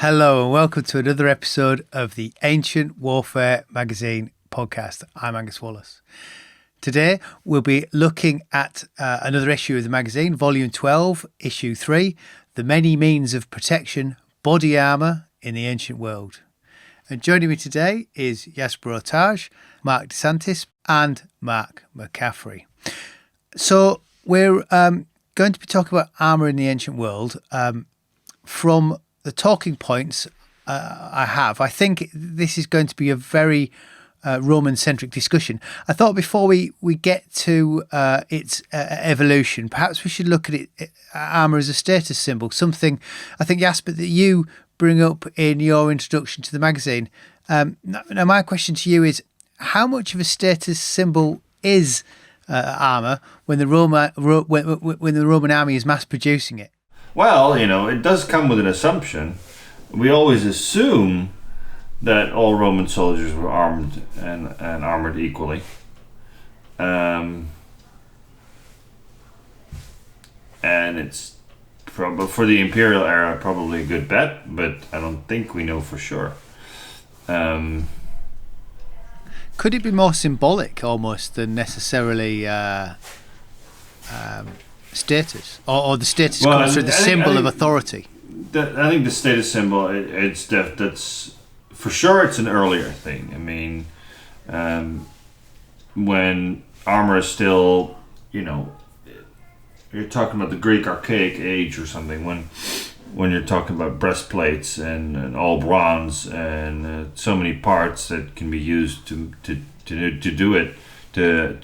Hello and welcome to another episode of the Ancient Warfare Magazine podcast. I'm Angus Wallace. Today we'll be looking at another issue of the magazine, Volume 12, Issue 3, The Many Means of Protection, Body Armour in the Ancient World. And joining me today is Jasper Oorthuys, Marc DeSantis and Marc MacCaffery. So we're going to be talking about armour in the ancient world from the talking points I think this is going to be a very Roman-centric discussion. I thought before we get to its evolution, perhaps we should look at armour as a status symbol, something I think, Jasper, that you bring up in your introduction to the magazine. Now, my question to you is, how much of a status symbol is armour when the Roman army is mass-producing it? Well, it does come with an assumption. We always assume that all Roman soldiers were armed and armored equally. And it's probably, for the imperial era, probably a good bet, but I don't think we know for sure. Could it be more symbolic almost than necessarily status, or the status comes through the symbol of authority? I think the status symbol, that's for sure. It's an earlier thing. I mean, when armor is still, you're talking about the Greek archaic age or something. When you're talking about breastplates and all bronze and so many parts that can be used to do it, to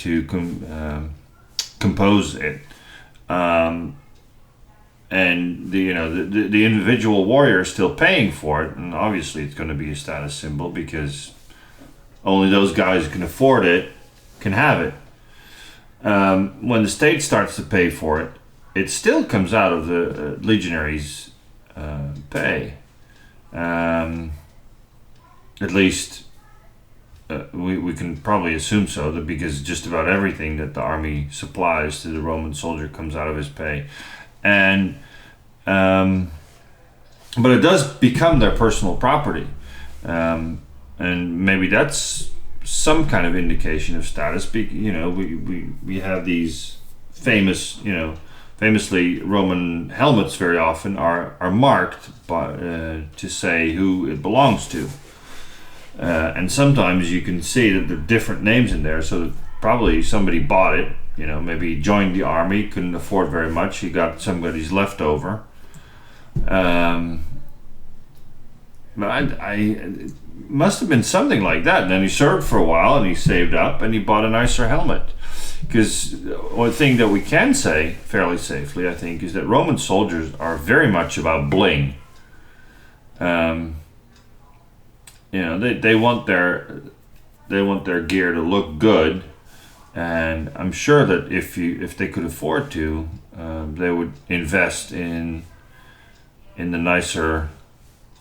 compose it. And the individual warrior is still paying for it, and obviously it's going to be a status symbol because only those guys who can afford it can have it. When the state starts to pay for it, it still comes out of the legionaries' pay. At least we can probably assume so, that because just about everything that the army supplies to the Roman soldier comes out of his pay. And but it does become their personal property, and maybe that's some kind of indication of status. We have these famously Roman helmets very often are marked to say who it belongs to, and sometimes you can see that there are different names in there, so that probably somebody bought it. Maybe he joined the army, couldn't afford very much. He got somebody's leftover. But it must have been something like that. And then he served for a while and he saved up and he bought a nicer helmet. Because one thing that we can say fairly safely, I think, is that Roman soldiers are very much about bling. They want their gear to look good. And I'm sure that if they could afford to, they would invest in the nicer,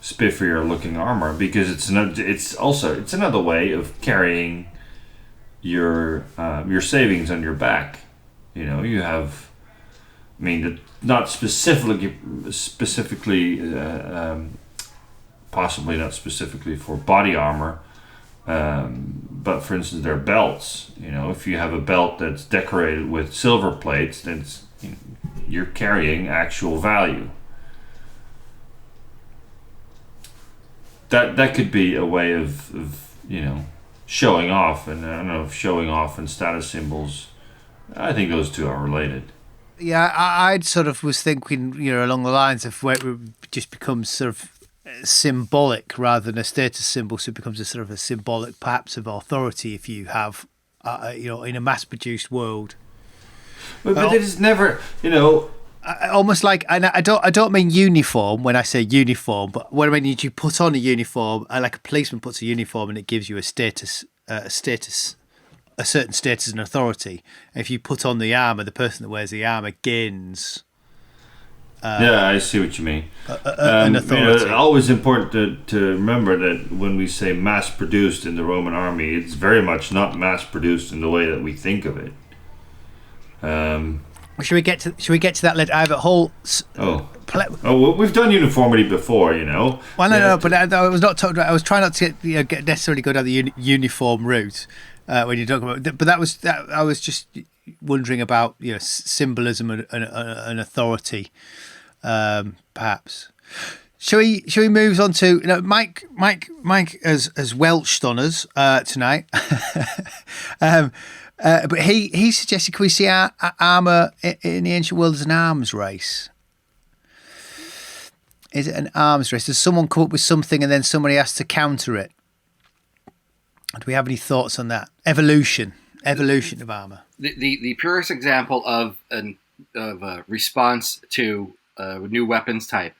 spiffier looking armor, because it's another way of carrying your savings on your back. You have, not specifically, possibly not specifically for body armor. But for instance, their belts. If you have a belt that's decorated with silver plates, then you're carrying actual value. That could be a way of showing off, and I don't know if showing off and status symbols. I think those two are related. Yeah, I sort of was thinking, along the lines of where it just becomes sort of symbolic rather than a status symbol, so it becomes a sort of a symbolic perhaps of authority if you have in a mass-produced world. But it is never, almost like, and I don't mean uniform when I say uniform, but what I mean is you put on a uniform, like a policeman puts a uniform and it gives you a certain status and authority. If you put on the armour, the person that wears the armour gains yeah, I see what you mean. An authority. It's always important to remember that when we say mass-produced in the Roman army, it's very much not mass-produced in the way that we think of it. Should we get to that later? I have a whole. Well, we've done uniformity before, Well, no, but I was not talking about. I was trying not to get necessarily go down the uniform route when you talk about. But I was just wondering about symbolism and authority, perhaps. Shall we move on to Mike has welched on us tonight. But he suggested, can we see our Armour in the ancient world as an arms race? Is it an arms race? Does someone come up with something and then somebody has to counter it? Do we have any thoughts on that? Evolution of Armour. The purest example of a response to a new weapons type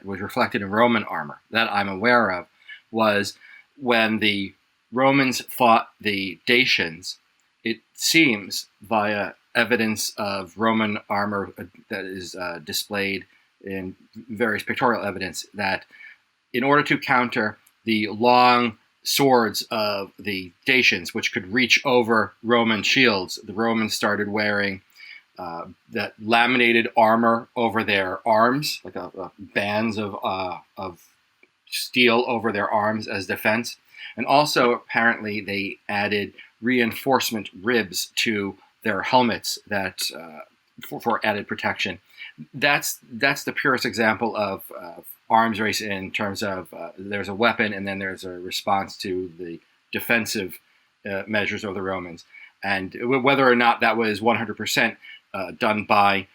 was reflected in Roman armor that I'm aware of was when the Romans fought the Dacians. It seems via evidence of Roman armor that is displayed in various pictorial evidence that in order to counter the long swords of the Dacians, which could reach over Roman shields, the Romans started wearing that laminated armor over their arms, like bands of steel over their arms as defense. And also, apparently, they added reinforcement ribs to their helmets that for added protection. That's the purest example of arms race in terms of there's a weapon and then there's a response to the defensive measures of the Romans. And whether or not that was 100% done by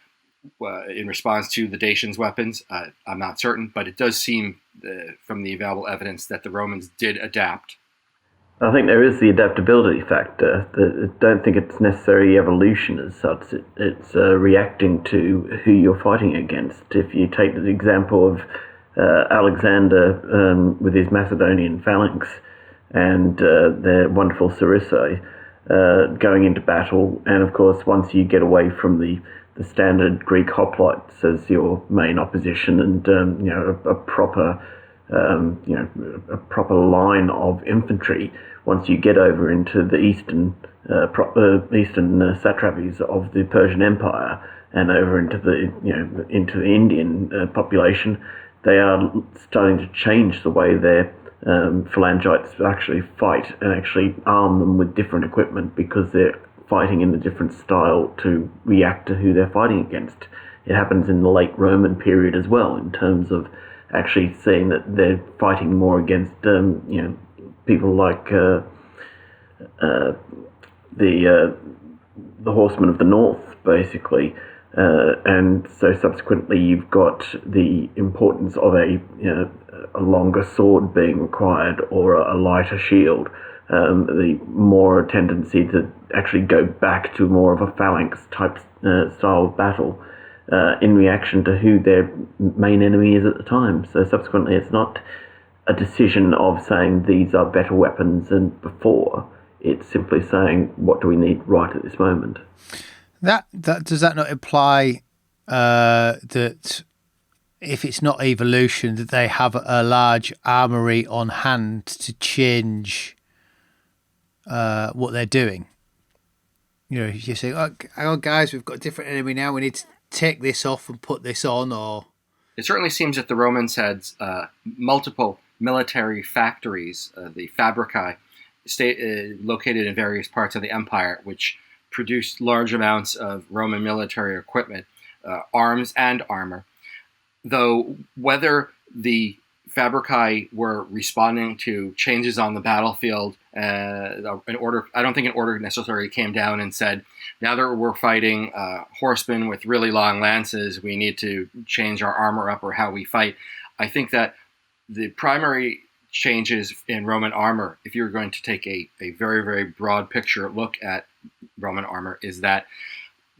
in response to the Dacians' weapons, I'm not certain, but it does seem from the available evidence that the Romans did adapt. I think there is the adaptability factor. I don't think it's necessarily evolution as such. It's reacting to who you're fighting against. If you take the example of Alexander with his Macedonian phalanx and their wonderful sarissai going into battle, and of course once you get away from the standard Greek hoplites as your main opposition and a proper line of infantry, once you get over into the eastern satrapies of the Persian Empire and over into the Indian population, they are starting to change the way their phalangites actually fight and actually arm them with different equipment because they're fighting in a different style to react to who they're fighting against. It happens in the late Roman period as well, in terms of actually seeing that they're fighting more against people like the horsemen of the north, basically, and so subsequently you've got the importance of a longer sword being required or a lighter shield. The more tendency to actually go back to more of a phalanx type style of battle in reaction to who their main enemy is at the time. So subsequently it's not a decision of saying these are better weapons than before. It's simply saying what do we need right at this moment. That does that not imply that if it's not evolution, that they have a large armory on hand to change what they're doing? If you say, "Oh, guys, we've got a different enemy now. We need to take this off and put this on," or it certainly seems that the Romans had multiple military factories, the fabricae, located in various parts of the empire, which produced large amounts of Roman military equipment, arms and armor. Though whether the fabricae were responding to changes on the battlefield, I don't think an order necessarily came down and said, now that we're fighting horsemen with really long lances, we need to change our armor up or how we fight. I think that the primary changes in Roman armor, if you're going to take a very, very broad picture look at Roman armor, is that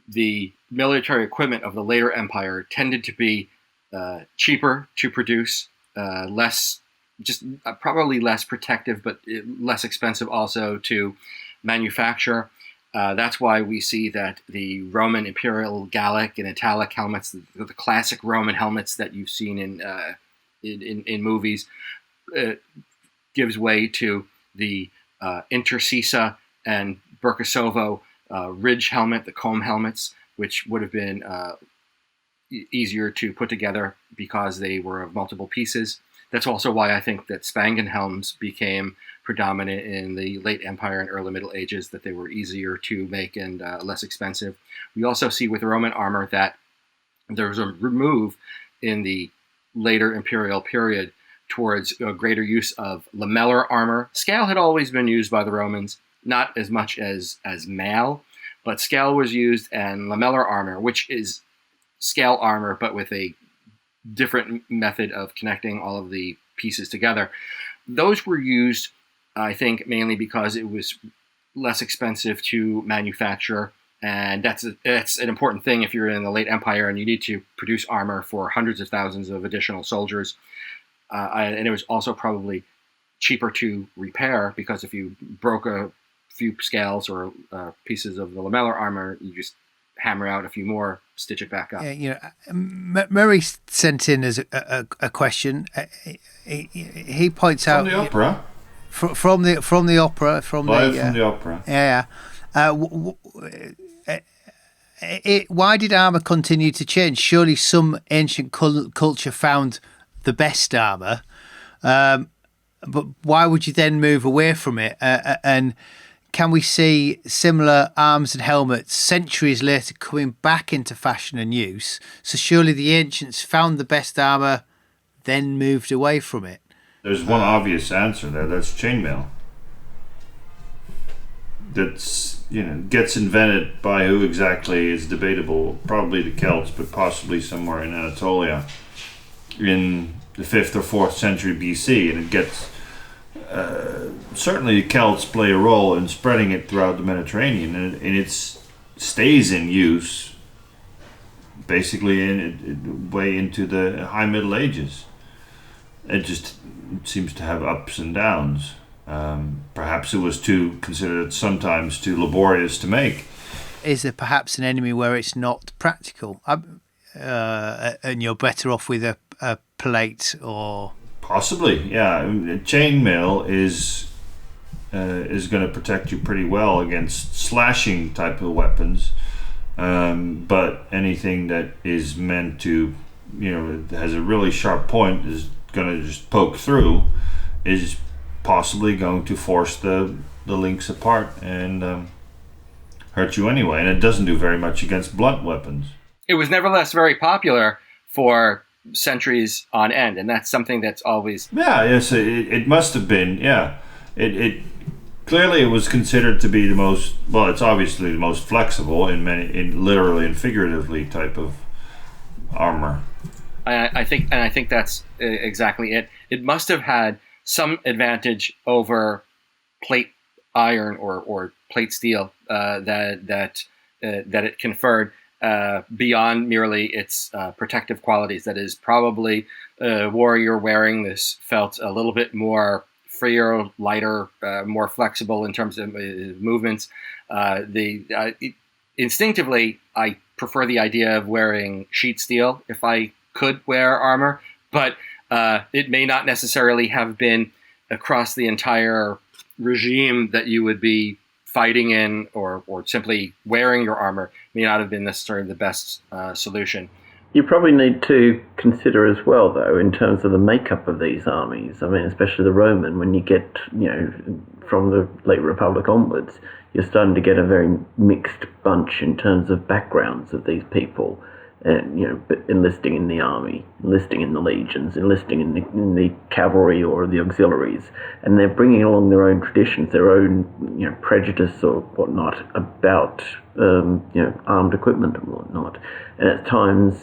the military equipment of the later empire tended to be cheaper to produce, probably less protective, but less expensive also to manufacture. That's why we see that the Roman imperial Gallic and Italic helmets, the classic Roman helmets that you've seen in movies, gives way to the Intercisa and Burkossovo ridge helmet, the comb helmets which would have been easier to put together because they were of multiple pieces. That's also why I think that Spangen helms became predominant in the late Empire and early Middle Ages, that they were easier to make and less expensive. We also see with Roman armor that there was a move in the later imperial period towards a greater use of lamellar armor. Scale had always been used by the Romans, not as much as mail, but scale was used, and lamellar armor, which is scale armor but with a different method of connecting all of the pieces together. Those were used, I think, mainly because it was less expensive to manufacture, and that's an important thing if you're in the late Empire and you need to produce armor for hundreds of thousands of additional soldiers. And it was also probably cheaper to repair, because if you broke a few scales or pieces of the lamellar armor, you just hammer out a few more, stitch it back up. Murray sent in as a question. He points out from the opera. From the opera, from the opera. Yeah. Why did armor continue to change? Surely some ancient culture found the best armor, but why would you then move away from it? And can we see similar arms and helmets centuries later coming back into fashion and use? So surely the ancients found the best armor, then moved away from it. There's one obvious answer there. That's chainmail. That's, gets invented by who exactly is debatable. Probably the Celts, but possibly somewhere in Anatolia in the 5th or 4th century BC, and it gets certainly the Celts play a role in spreading it throughout the Mediterranean, and it stays in use basically way into the High Middle Ages. It just seems to have ups and downs. Perhaps it was considered sometimes too laborious to make. Is there perhaps an enemy where it's not practical, and you're better off with a plate or? Possibly, yeah. Chainmail is going to protect you pretty well against slashing type of weapons, but anything that is meant to, has a really sharp point, is going to just poke through, is possibly going to force the links apart and hurt you anyway. And it doesn't do very much against blunt weapons. It was nevertheless very popular for centuries on end, and that's something that's always it must have been. It clearly it was considered to be the most, well, it's obviously the most flexible in literally and figuratively type of armor. I think that's exactly it. It must have had some advantage over plate iron or plate steel that it conferred, beyond merely its protective qualities. That is, probably a warrior wearing this felt a little bit more freer, lighter, more flexible in terms of movements. Instinctively, I prefer the idea of wearing sheet steel if I could wear armor, but it may not necessarily have been across the entire regime that you would be fighting in, or simply wearing your armor may not have been necessarily the best solution. You probably need to consider as well, though, in terms of the makeup of these armies. I mean, especially the Roman, when you get, from the late Republic onwards, you're starting to get a very mixed bunch in terms of backgrounds of these people. And, enlisting in the army, enlisting in the legions, enlisting in the cavalry or the auxiliaries, and they're bringing along their own traditions, their own, prejudice or whatnot about, armed equipment and whatnot. And at times,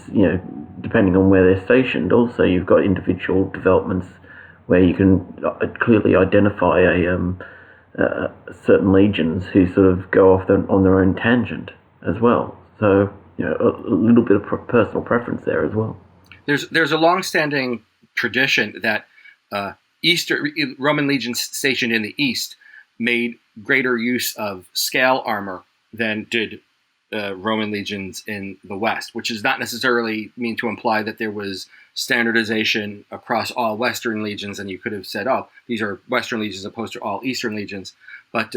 depending on where they're stationed, also you've got individual developments where you can clearly identify certain legions who sort of go off on their own tangent as well. So, a little bit of personal preference there as well. There's a long-standing tradition that Roman legions stationed in the east made greater use of scale armor than did Roman legions in the west, which does not necessarily mean to imply that there was standardization across all Western legions, and you could have said, oh, these are Western legions as opposed to all Eastern legions. But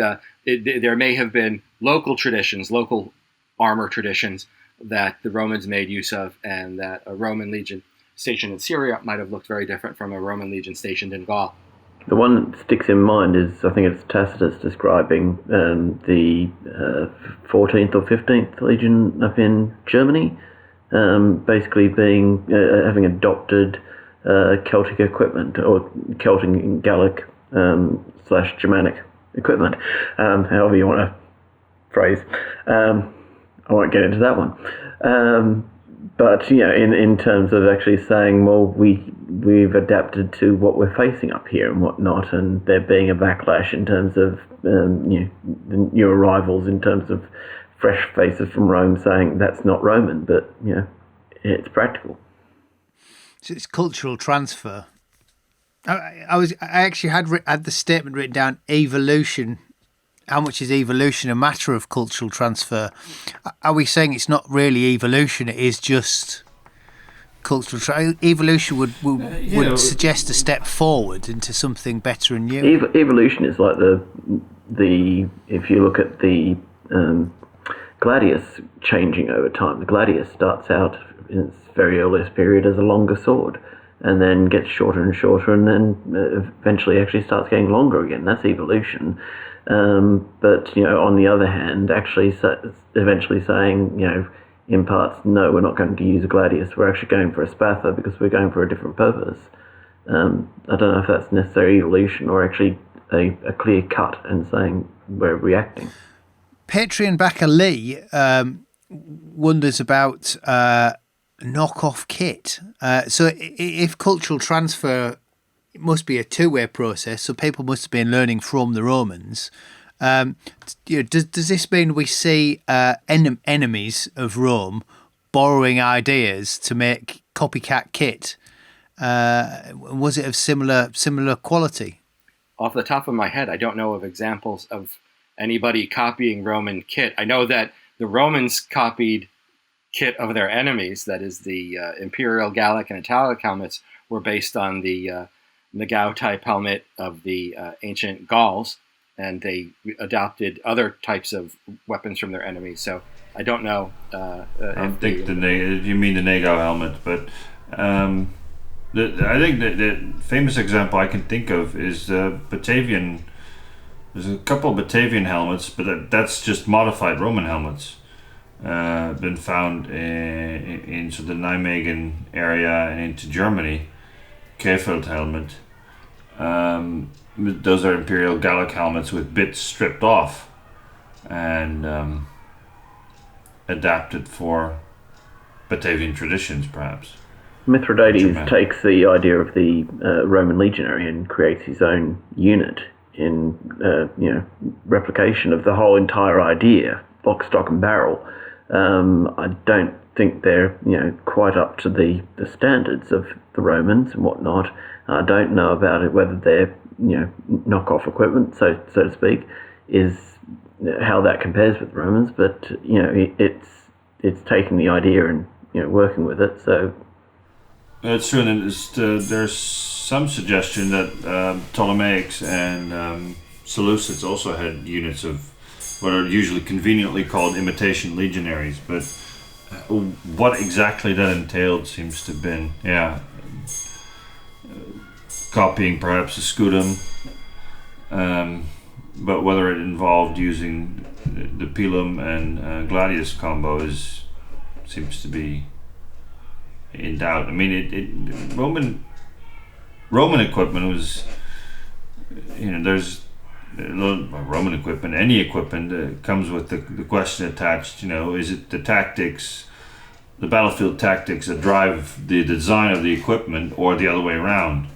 there may have been local traditions, local armor traditions, that the Romans made use of, and that a Roman legion stationed in Syria might have looked very different from a Roman legion stationed in Gaul. The one that sticks in mind is, I think it's Tacitus describing the 14th or 15th Legion up in Germany, basically being having adopted Celtic equipment, or Celtic and Gallic / Germanic equipment, however you want to phrase. I won't get into that one. But in terms of actually saying, well, we've adapted to what we're facing up here and whatnot, and there being a backlash in terms of the new arrivals, in terms of fresh faces from Rome saying that's not Roman, but it's practical. So it's cultural transfer. I actually had the statement written down: evolution. How much is evolution a matter of cultural transfer? Are we saying it's not really evolution, it is just cultural evolution would suggest a step forward into something better and new? Evolution is like the if you look at the gladius changing over time. The gladius starts out in its very earliest period as a longer sword, and then gets shorter and shorter, and then eventually actually starts getting longer again. That's evolution. But on the other hand, actually eventually saying, in parts, no, we're not going to use a gladius. We're actually going for a spatha because we're going for a different purpose. I don't know if that's necessary evolution or actually a clear cut and saying we're reacting. Patreon backer Lee wonders about knockoff kit. So if cultural transfer, it must be a two-way process, so people must have been learning from the Romans. Does this mean we see enemies of Rome borrowing ideas to make copycat kit? Was it of similar quality? Off the top of my head, I don't know of examples of anybody copying Roman kit. I know that the Romans copied kit of their enemies. That is, the imperial Gallic and Italic helmets were based on the Nagao type helmet of the ancient Gauls, and they adopted other types of weapons from their enemies. So I don't know. I think you mean the Nagao helmet, but I think the famous example I can think of is Batavian. There's a couple of Batavian helmets, but that's just modified Roman helmets. Been found in sort of the Nijmegen area and into Germany. Krefeld helmet. Those are Imperial Gallic helmets with bits stripped off and adapted for Batavian traditions, perhaps. Mithridates takes the idea of the Roman legionary and creates his own unit in replication of the whole entire idea, lock, stock, and barrel. I don't think they're quite up to the standards of the Romans and whatnot. I don't know about it whether they're knockoff equipment, so to speak, is how that compares with the Romans. But it's taking the idea and working with it. So it's true, and there's some suggestion that Ptolemaics and Seleucids also had units of what are usually conveniently called imitation legionaries, but what exactly that entailed seems to have been, copying perhaps a scutum, but whether it involved using the pilum and gladius combo seems to be in doubt. I mean, Roman equipment was, there's Roman equipment, any equipment comes with the question attached, is it the tactics, the battlefield tactics that drive the design of the equipment, or the other way around?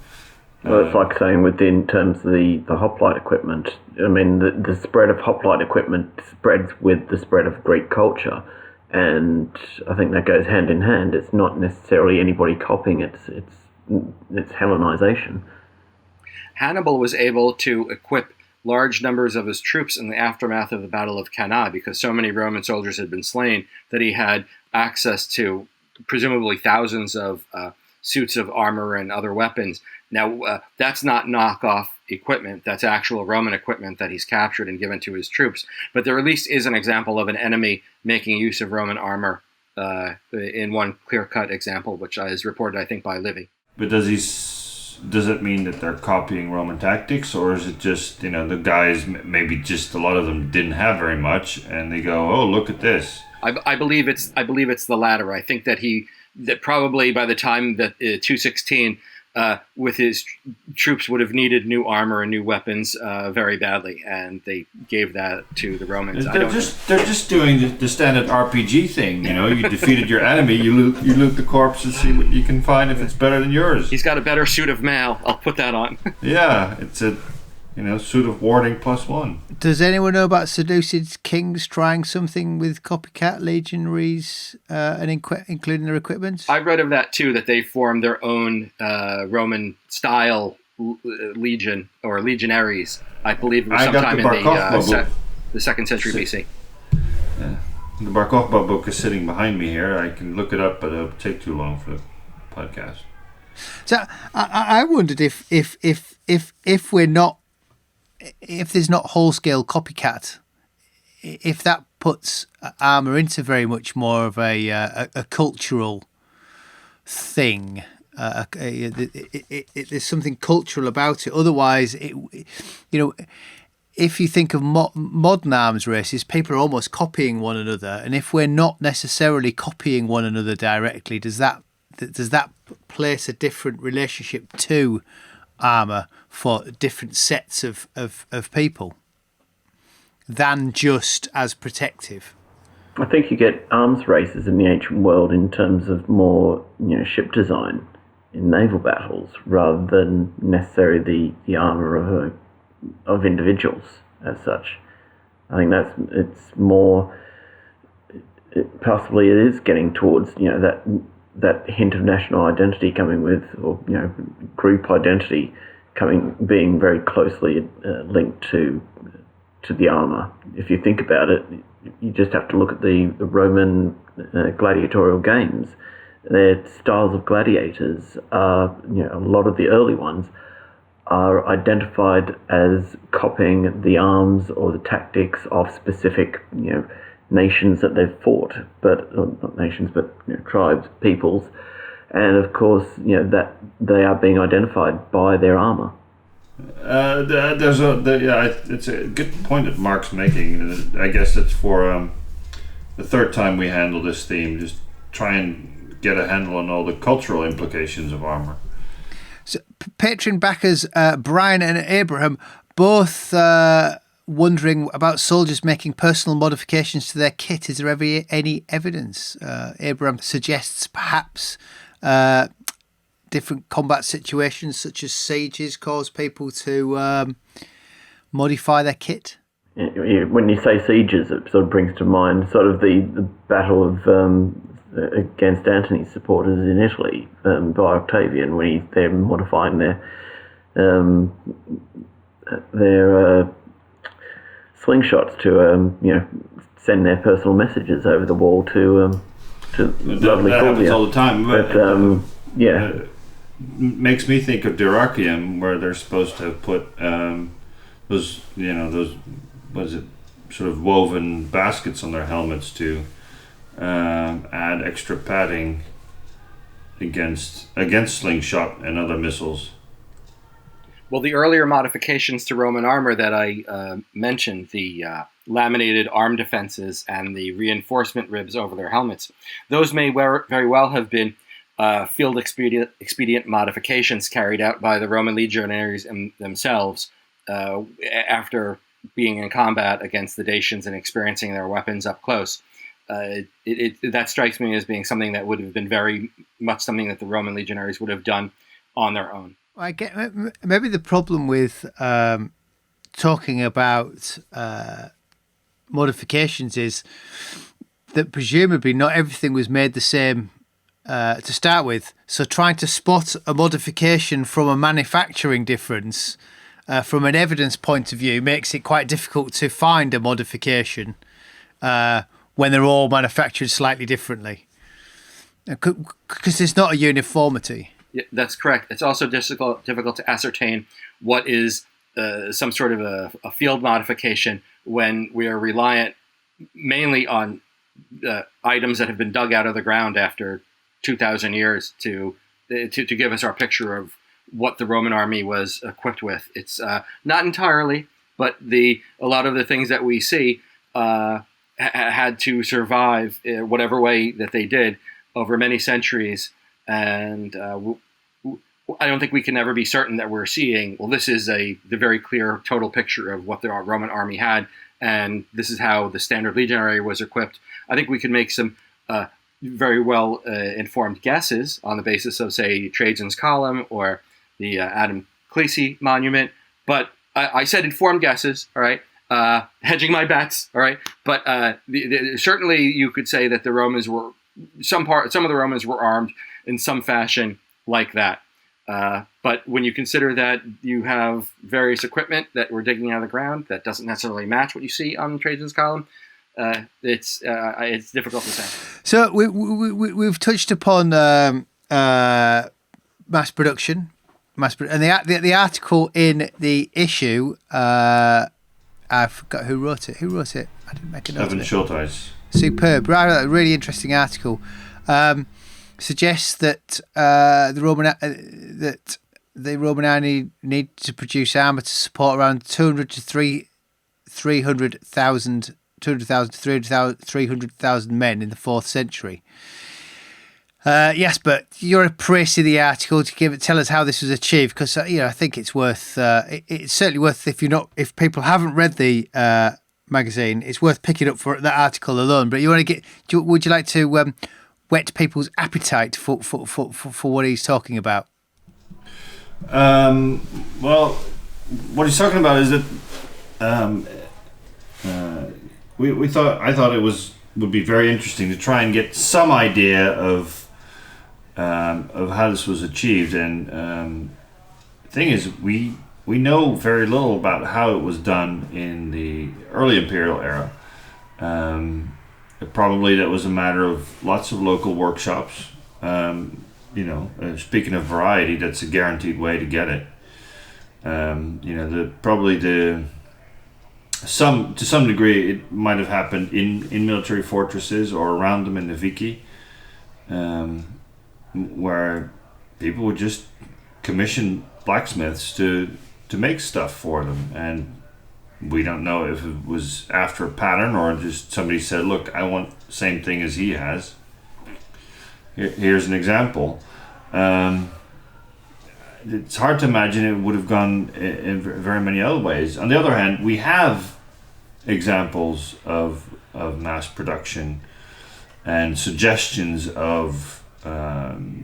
Well, it's like saying in terms of the hoplite equipment. I mean, the spread of hoplite equipment spreads with the spread of Greek culture, and I think that goes hand in hand. It's not necessarily anybody copying it; it's Hellenization. Hannibal was able to equip large numbers of his troops in the aftermath of the Battle of Cannae, because so many Roman soldiers had been slain that he had access to presumably thousands of suits of armor and other weapons. Now, that's not knockoff equipment. That's actual Roman equipment that he's captured and given to his troops. But there at least is an example of an enemy making use of Roman armor in one clear-cut example, which is reported, I think, by Livy. But does it mean that they're copying Roman tactics, or is it just, the guys, maybe just a lot of them didn't have very much, and they go, oh, look at this. I believe it's the latter. I think that that probably by the time that 216, with his troops would have needed new armor and new weapons very badly, and they gave that to the Romans. They're just doing the standard RPG thing. You defeated your enemy, you loot the corpse and see what you can find if it's better than yours. He's got a better suit of mail. I'll put that on. Yeah, it's a suit of warding +1. Does anyone know about Seleucid's kings trying something with copycat legionaries and including their equipment? I read of that too, that they formed their own Roman style legion or legionaries. I believe it was sometime in the 2nd century BC. Yeah. The Bar Kokhba book is sitting behind me here. I can look it up, but it'll take too long for the podcast. So I wondered if we're not, if there's not whole-scale copycat, if that puts Armour into very much more of a cultural thing. There's something cultural about it. Otherwise, if you think of modern arms races, people are almost copying one another. And if we're not necessarily copying one another directly, does that place a different relationship to Armour for different sets of people than just as protective? I think you get arms races in the ancient world in terms of more ship design in naval battles rather than necessarily the armour of individuals as such. I think it's more, possibly it is getting towards that hint of national identity coming with, or group identity being very closely linked to the armour. If you think about it, you just have to look at the Roman gladiatorial games. Their styles of gladiators are, a lot of the early ones are identified as copying the arms or the tactics of specific, nations that they've fought, but not nations, but tribes, peoples, and of course, that they are being identified by their armor. It's a good point that Marc's making. I guess it's for the third time we handle this theme. Just try and get a handle on all the cultural implications of armor. So, Patreon backers Brian and Abraham both wondering about soldiers making personal modifications to their kit. Is there ever any evidence? Abraham suggests perhaps different combat situations such as sieges cause people to modify their kit. When you say sieges, it sort of brings to mind sort of the battle of against Antony's supporters in Italy by Octavian, when they're modifying their slingshots to send their personal messages over the wall to lovely that happens Fulvia. all the time. But makes me think of Dyrrachium, where they're supposed to put those what is it, sort of woven baskets on their helmets to add extra padding against slingshot and other missiles. Well, the earlier modifications to Roman armor that I mentioned, the laminated arm defenses and the reinforcement ribs over their helmets, those may very well have been field expedient modifications carried out by the Roman legionaries themselves after being in combat against the Dacians and experiencing their weapons up close. That strikes me as being something that would have been very much something that the Roman legionaries would have done on their own. I get maybe the problem with talking about modifications is that presumably not everything was made the same to start with. So trying to spot a modification from a manufacturing difference from an evidence point of view makes it quite difficult to find a modification when they're all manufactured slightly differently, because there's not a uniformity. Yeah, that's correct. It's also difficult to ascertain what is some sort of a field modification when we are reliant mainly on items that have been dug out of the ground after 2,000 years to give us our picture of what the Roman army was equipped with. It's not entirely, but a lot of the things that we see had to survive whatever way that they did over many centuries, and I don't think we can ever be certain that we're seeing, well, this is the very clear total picture of what the Roman army had, and this is how the standard legionary was equipped. I think we can make some very well informed guesses on the basis of, say, Trajan's Column or the Adam Clesi monument, but I said informed guesses, all right, hedging my bets, all right, but certainly you could say that the Romans were, some of the Romans were armed in some fashion like that. But when you consider that you have various equipment that we're digging out of the ground that doesn't necessarily match what you see on Trajan's Column, it's difficult to say. So we've touched upon mass production, and the article in the issue. I forgot who wrote it. Who wrote it? I didn't make a note of it. Oorthuys. Superb, right? A really interesting article. Suggests that the Roman army need to produce armour to support around 300,000 to 300,000 men in the 4th century. Yes, but you're appraising the article to tell us how this was achieved, because I think it's worth. It's certainly worth, if people haven't read the magazine, it's worth picking up for that article alone. But would you like to whet people's appetite for what he's talking about? Well, what he's talking about is that I thought it would be very interesting to try and get some idea of how this was achieved, and the thing is, we know very little about how it was done in the early imperial era. Probably that was a matter of lots of local workshops. Speaking of variety, that's a guaranteed way to get it. To some degree, it might have happened in military fortresses or around them in the Vici, where people would just commission blacksmiths to make stuff for them, and we don't know if it was after a pattern or just somebody said, look, I want the same thing as he has. Here's an example. It's hard to imagine it would have gone in very many other ways. On the other hand, we have examples of mass production and suggestions of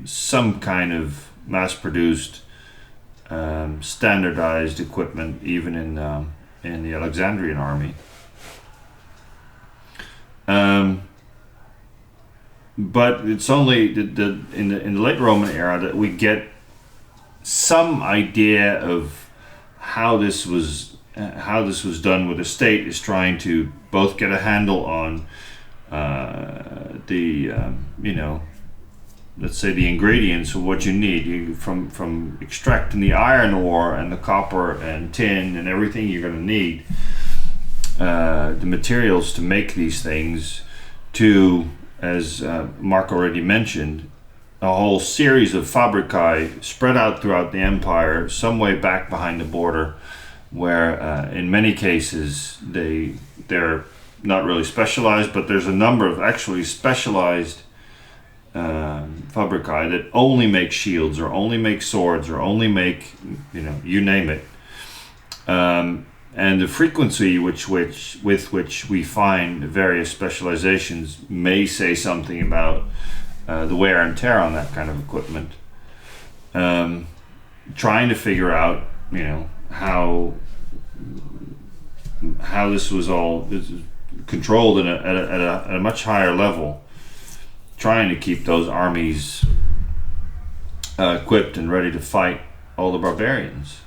some kind of mass-produced, standardized equipment, even in the Alexandrian army. But it's only in the late Roman era that we get some idea of how this was done, where the state is trying to both get a handle on let's say the ingredients of what you need, from extracting the iron ore and the copper and tin and everything you're going to need, the materials to make these things, to, as Marc already mentioned, a whole series of fabricae spread out throughout the empire, some way back behind the border, where in many cases they're not really specialized, but there's a number of actually specialized fabricae that only make shields or only make swords or only make, you name it. And the frequency with which we find various specializations may say something about the wear and tear on that kind of equipment. Trying to figure out, how this was all controlled at a much higher level, trying to keep those armies equipped and ready to fight all the barbarians.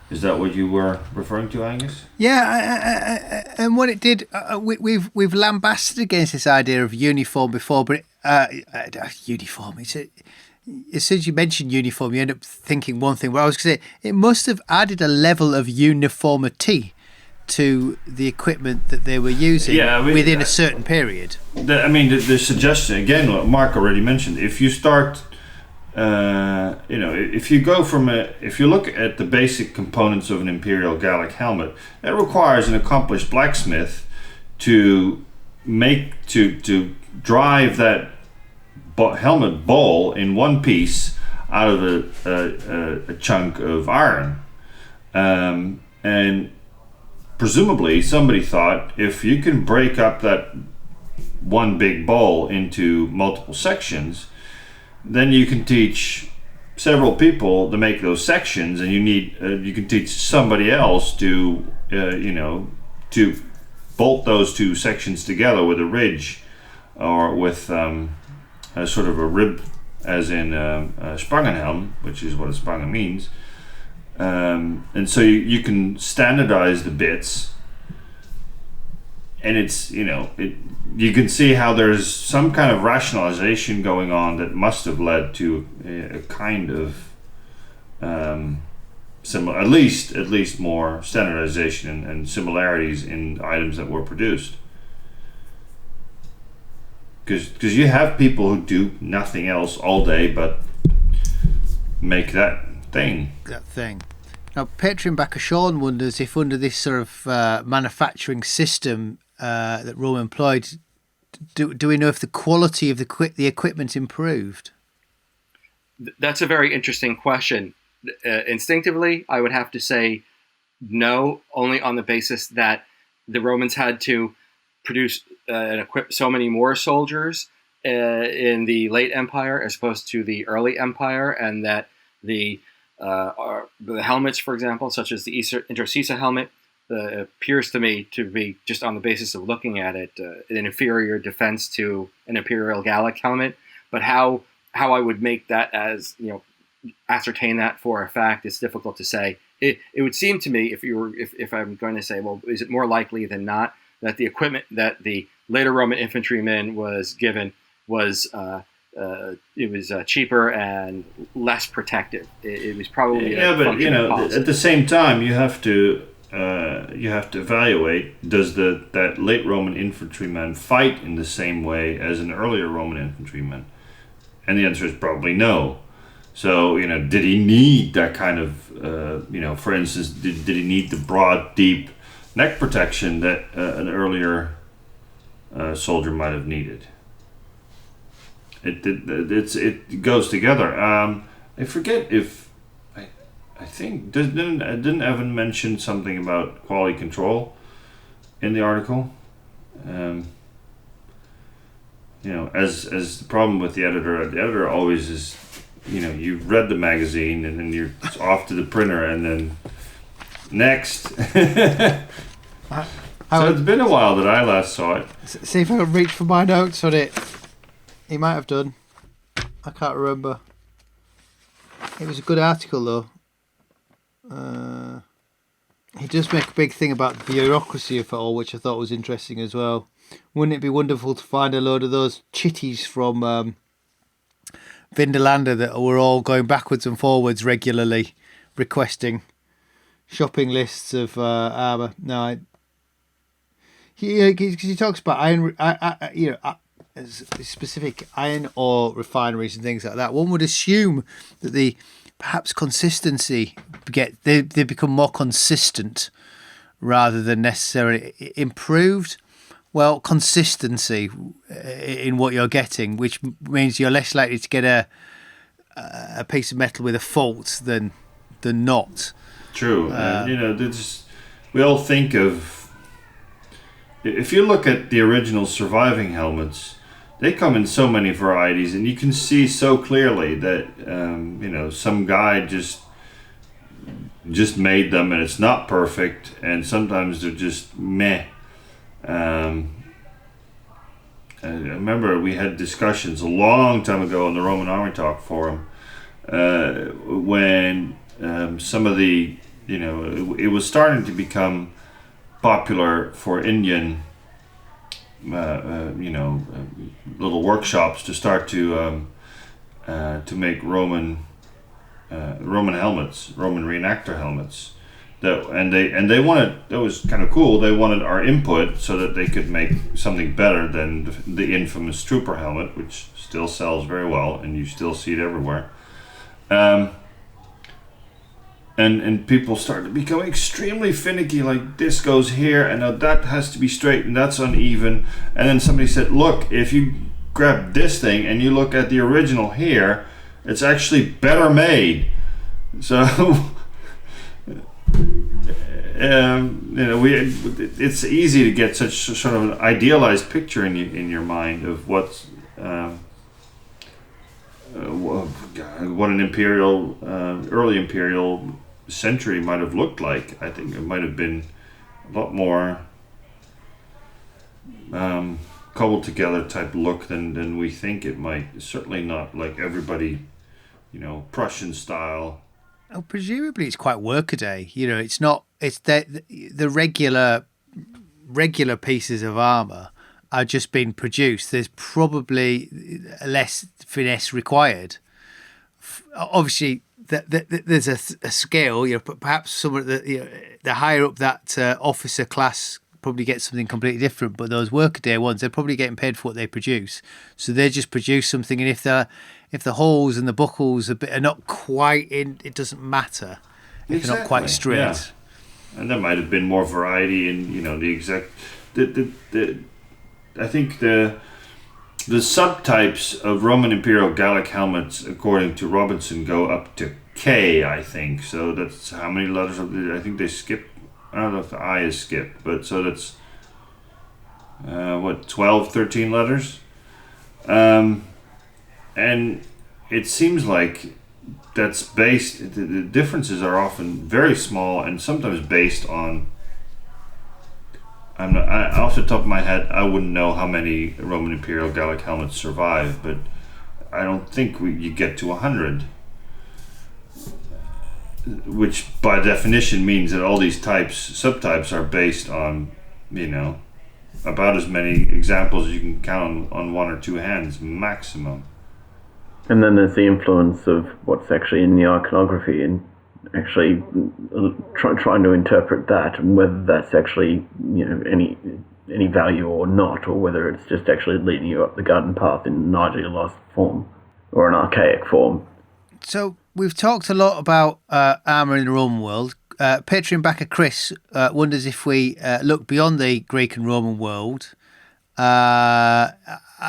Is that what you were referring to, Angus? Yeah, and what it did, we've lambasted against this idea of uniform before, but uniform. As soon as you mention uniform, you end up thinking one thing. But I was going to say, it must have added a level of uniformity to the equipment that they were using within a certain period. The suggestion, again, what Marc already mentioned, if you start, if you look at the basic components of an Imperial Gallic helmet, that requires an accomplished blacksmith to drive that helmet bowl in one piece out of a chunk of iron, and presumably somebody thought, if you can break up that one big bowl into multiple sections, then you can teach several people to make those sections, and you can teach somebody else to bolt those two sections together with a ridge or with a sort of a rib, as in Spangenhelm, which is what a Spangen means. And so you can standardize the bits, and you can see how there's some kind of rationalization going on that must have led to a kind of similar, at least more standardization and similarities in items that were produced. Because you have people who do nothing else all day but make that thing. Now, Patreon backer Sean wonders if under this sort of manufacturing system that Rome employed, do we know if the quality of the equipment improved? That's a very interesting question. Instinctively, I would have to say no, only on the basis that the Romans had to produce and equip so many more soldiers in the late Empire as opposed to the early Empire, and that the helmets, for example, such as the Intercisa helmet, appears to me to be, just on the basis of looking at it, an inferior defense to an Imperial Gallic helmet. But how I would make that ascertain that for a fact, it's difficult to say. It would seem to me, if I'm going to say, well, is it more likely than not that the equipment that the later Roman infantryman was given was cheaper and less protective? It was probably but at the same time you have to evaluate, does that late Roman infantryman fight in the same way as an earlier Roman infantryman? And the answer is probably no. So, did he need that kind of, for instance, did he need the broad, deep neck protection that an earlier soldier might have needed? It goes together. I forget if I think didn't Evan mention something about quality control in the article? As the problem with the editor always is, you've read the magazine and then you're off to the printer and then next. So it's been a while that I last saw it. See if I can reach for my notes on it. He might have done. I can't remember. It was a good article though. He does make a big thing about the bureaucracy of it all, which I thought was interesting as well. Wouldn't it be wonderful to find a load of those chitties from Vindolanda that were all going backwards and forwards regularly, requesting shopping lists of armour? No, because he talks about iron, specific iron ore refineries and things like that. One would assume that the perhaps consistency they become more consistent rather than necessarily improved. Well, consistency in what you're getting, which means you're less likely to get a piece of metal with a fault than not. True. We all think of, if you look at the original surviving helmets, they come in so many varieties, and you can see so clearly that some guy just made them, and it's not perfect, and sometimes they're just meh. I remember we had discussions a long time ago on the Roman Army Talk forum when some of the, it was starting to become popular for Indian, little workshops to start to make Roman helmets, Roman reenactor helmets, They wanted, that was kind of cool. They wanted our input so that they could make something better than the infamous trooper helmet, which still sells very well, and you still see it everywhere. And people started to become extremely finicky. Like, this goes here, and now that has to be straight, and that's uneven. And then somebody said, "Look, if you grab this thing and you look at the original here, it's actually better made." So. It's easy to get such sort of an idealized picture in your mind of what an imperial, early imperial century might have looked like. I think it might have been a lot more cobbled together type look than we think it might. Certainly not like everybody, Prussian style. Oh, presumably it's quite workaday. It's not. It's the regular pieces of armor are just being produced. There's probably less finesse required. Obviously, there's a scale. Perhaps some of the higher up that officer class probably get something completely different. But those workaday ones, they're probably getting paid for what they produce. So they just produce something, and if the holes and the buckles are not quite in, it doesn't matter. If they're not quite straight. Yeah. And there might have been more variety in, the exact. I think the subtypes of Roman Imperial Gallic helmets, according to Robinson, go up to K. I think so. That's how many letters? I think they skip. I don't know if the I is skipped, but so that's 12, 13 letters. And it seems like that's based, the differences are often very small and sometimes based on, off the top of my head, I wouldn't know how many Roman Imperial Gallic helmets survive, but I don't think you get to 100. Which by definition means that all these subtypes are based on, about as many examples as you can count on one or two hands maximum. And then there's the influence of what's actually in the iconography and actually trying to interpret that, and whether that's actually any value or not, or whether it's just actually leading you up the garden path in an idealized form or an archaic form. So we've talked a lot about armour in the Roman world. Patreon backer Chris wonders if we look beyond the Greek and Roman world. Are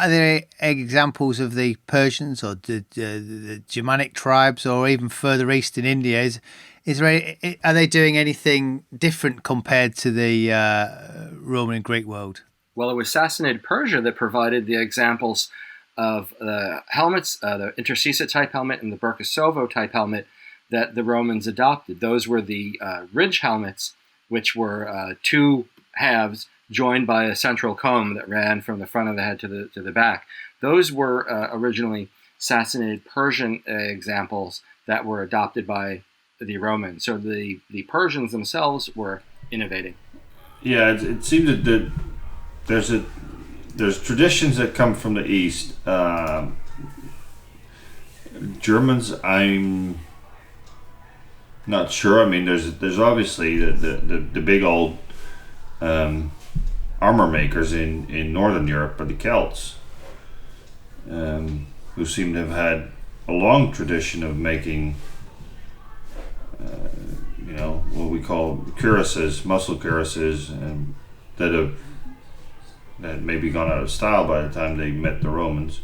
there examples of the Persians or the Germanic tribes, or even further east in India? Are they doing anything different compared to the Roman and Greek world? Well, it was Sassanid Persia that provided the examples of the helmets, the Intercisa type helmet and the Burkasovo type helmet that the Romans adopted. Those were the ridge helmets, which were two halves joined by a central comb that ran from the front of the head to the back. Those were originally Sassanid Persian examples that were adopted by the Romans. So the Persians themselves were innovating. Yeah, it seems that there's traditions that come from the East. Germans, I'm not sure. I mean, there's obviously the big old armor makers in Northern Europe, or the Celts, who seem to have had a long tradition of making, what we call cuirasses, muscle cuirasses, that had maybe gone out of style by the time they met the Romans,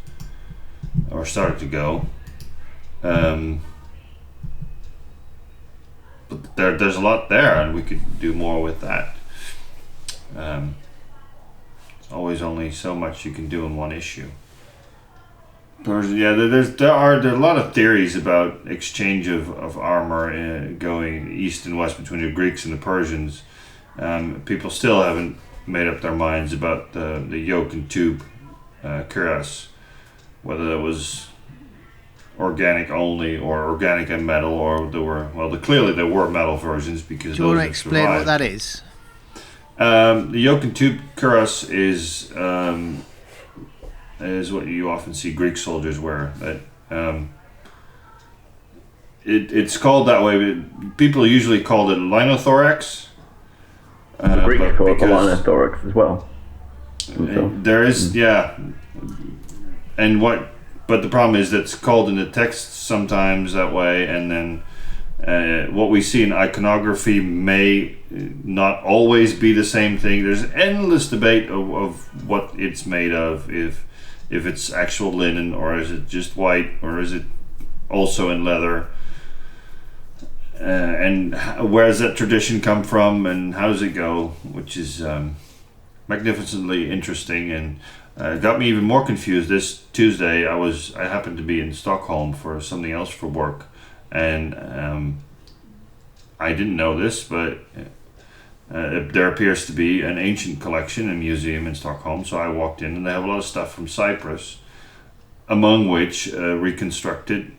or started to go. But there's a lot there, and we could do more with that. It's always only so much you can do in one issue. Yeah, there are a lot of theories about exchange of armor going east and west between the Greeks and the Persians. People still haven't made up their minds about the yoke and tube cuirass, whether that was organic only or organic and metal, or clearly there were metal versions, because do you want to explain what that is? The yoke and tube cuirass is what you often see Greek soldiers wear. That it's called that way. But people usually called it linothorax. The Greeks call it the because linothorax as well. there is, but the problem is that's called in the text sometimes that way, and then what we see in iconography may not always be the same thing. There's endless debate of what it's made of, if it's actual linen, or is it just white, or is it also in leather, and where does that tradition come from, and how does it go, which is magnificently interesting, and got me even more confused. This Tuesday I happened to be in Stockholm for something else for work, and I didn't know this, but there appears to be an ancient collection and museum in Stockholm. So I walked in, and they have a lot of stuff from Cyprus, among which reconstructed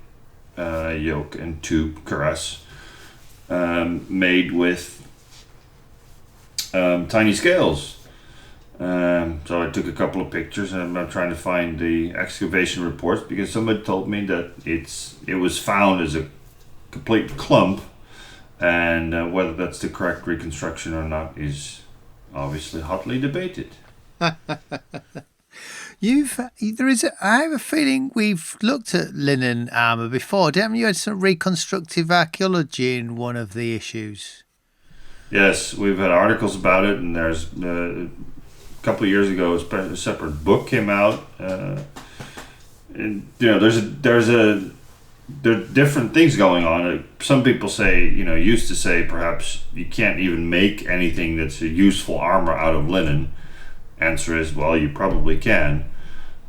yoke and tube cuirass made with tiny scales. So I took a couple of pictures, and I'm trying to find the excavation reports, because somebody told me that it was found as a complete clump, and whether that's the correct reconstruction or not is obviously hotly debated. I have a feeling we've looked at linen armour before, didn't you? You had some reconstructive archaeology in one of the issues. There's Yes, we've had articles about it, and there's a couple of years ago a separate book came out, and there are different things going on. Some people say, used to say perhaps you can't even make anything that's a useful armor out of linen. Answer is, well, you probably can,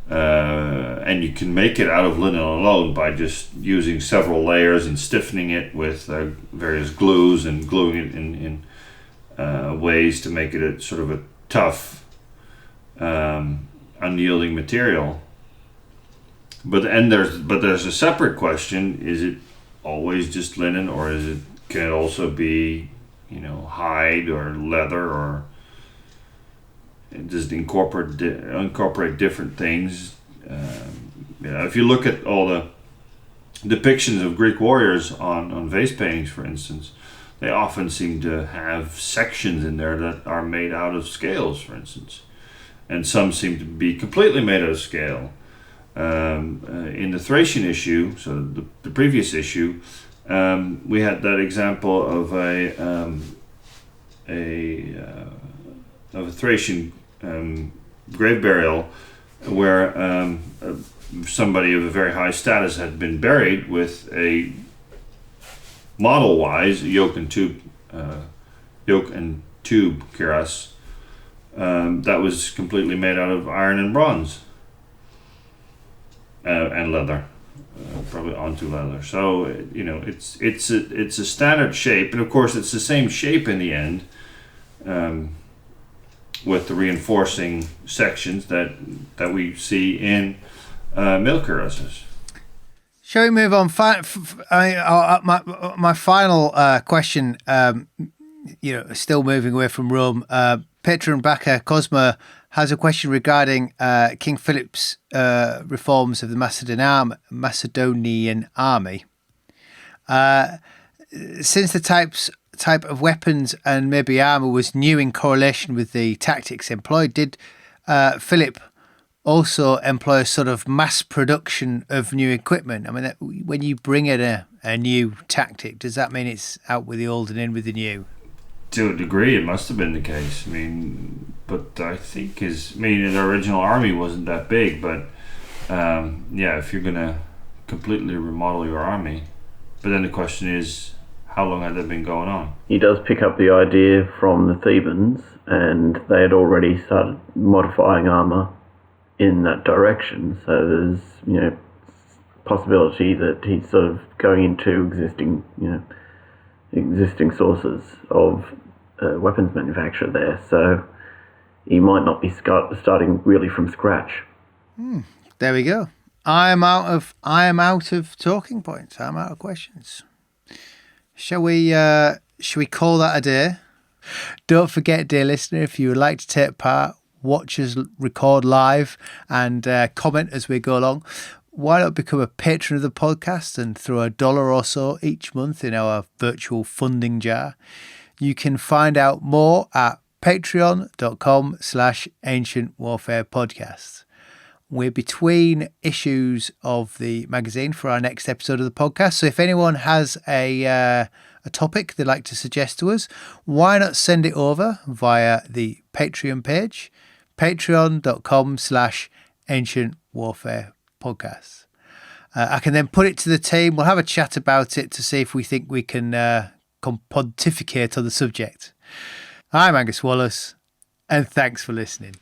and you can make it out of linen alone by just using several layers and stiffening it with various glues, and gluing it in ways to make it a sort of a tough, unyielding material. But there's a separate question: is it always just linen, or can it also be, hide or leather, or does it incorporate different things? If you look at all the depictions of Greek warriors on vase paintings, for instance, they often seem to have sections in there that are made out of scales, for instance, and some seem to be completely made out of scale. In the Thracian issue, so the previous issue, we had that example of a Thracian grave burial where somebody of a very high status had been buried with a model-wise yoke and tube cuirass that was completely made out of iron and bronze. And leather, probably onto leather. So it's a standard shape, and of course it's the same shape in the end, with the reinforcing sections that we see in mill cuirasses. Shall we move on? My final question. Still moving away from Rome. Patron backer Cosmo has a question regarding King Philip's reforms of the Macedonian army. Since the type of weapons and maybe armour was new in correlation with the tactics employed, did Philip also employ a sort of mass production of new equipment? I mean, when you bring in a new tactic, does that mean it's out with the old and in with the new? To a degree, it must have been the case. But I think the original army wasn't that big. But if you're gonna completely remodel your army, but then the question is, how long had that been going on? He does pick up the idea from the Thebans, and they had already started modifying armor in that direction. So there's possibility that he's sort of going into existing sources of weapons manufacture there, so he might not be starting really from scratch. There we go. I am out of talking points. I'm out of questions. Shall we call that a day? Don't forget, dear listener, if you would like to take part, watch us record live and comment as we go along. why not become a patron of the podcast and throw $1 or so each month in our virtual funding jar? You can find out more at patreon.com/Ancient Warfare Podcast. We're between issues of the magazine for our next episode of the podcast. So if anyone has a topic they'd like to suggest to us, why not send it over via the Patreon page, patreon.com/Ancient Warfare Podcast. I can then put it to the team. We'll have a chat about it to see if we think we can pontificate on the subject. I'm Angus Wallace, and thanks for listening.